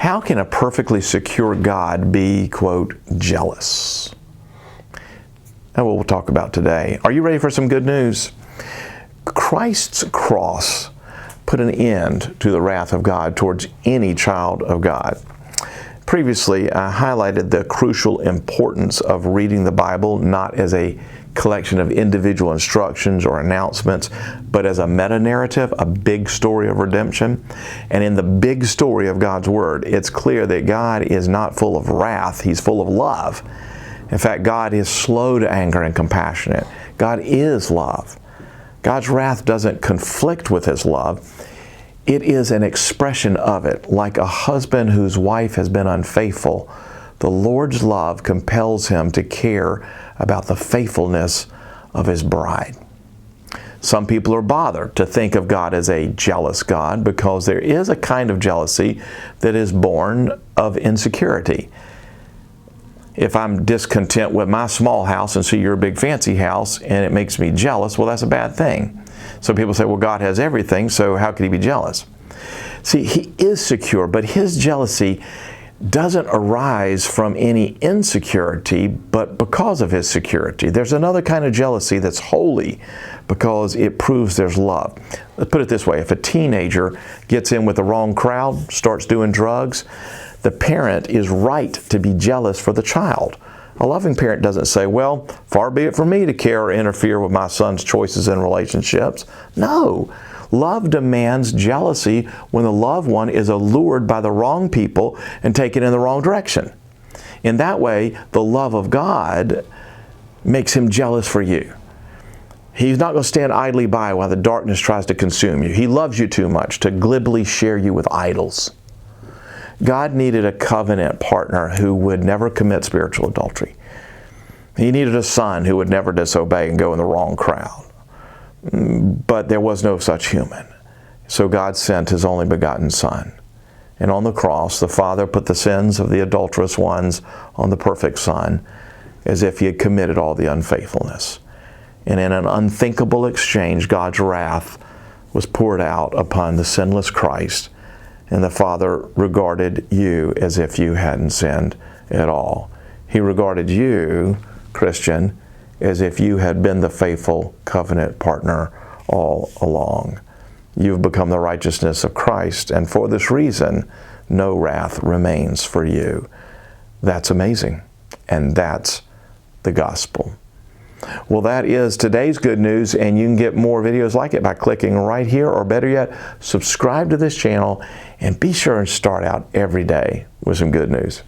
How can a perfectly secure God be, quote, jealous? That's what we'll talk about today. Are you ready for some good news? Christ's cross put an end to the wrath of God towards any child of God. Previously, I highlighted the crucial importance of reading the Bible not as a collection of individual instructions or announcements, but as a meta-narrative, a big story of redemption. And in the big story of God's Word, it's clear that God is not full of wrath, He's full of love. In fact, God is slow to anger and compassionate. God is love. God's wrath doesn't conflict with His love. It is an expression of it. Like a husband whose wife has been unfaithful, the Lord's love compels Him to care about the faithfulness of His bride. Some people are bothered to think of God as a jealous God because there is a kind of jealousy that is born of insecurity. If I'm discontent with my small house and see your big fancy house and it makes me jealous, well, that's a bad thing. Some people say, well, God has everything, so how could He be jealous? See, He is secure, but His jealousy doesn't arise from any insecurity, but because of His security. There's another kind of jealousy that's holy because it proves there's love. Let's put it this way. If a teenager gets in with the wrong crowd, starts doing drugs, the parent is right to be jealous for the child. A loving parent doesn't say, well, far be it from me to care or interfere with my son's choices and relationships. No. Love demands jealousy when the loved one is allured by the wrong people and taken in the wrong direction. In that way, the love of God makes Him jealous for you. He's not going to stand idly by while the darkness tries to consume you. He loves you too much to glibly share you with idols. God needed a covenant partner who would never commit spiritual adultery. He needed a son who would never disobey and go in the wrong crowd. But there was no such human. So God sent His only begotten Son. And on the cross, the Father put the sins of the adulterous ones on the perfect Son, as if He had committed all the unfaithfulness. And in an unthinkable exchange, God's wrath was poured out upon the sinless Christ, and the Father regarded you as if you hadn't sinned at all. He regarded you, Christian, as if you had been the faithful covenant partner all along. You've become the righteousness of Christ, and for this reason, no wrath remains for you. That's amazing, and that's the gospel. Well, that is today's good news, and you can get more videos like it by clicking right here, or better yet, subscribe to this channel, and be sure and start out every day with some good news.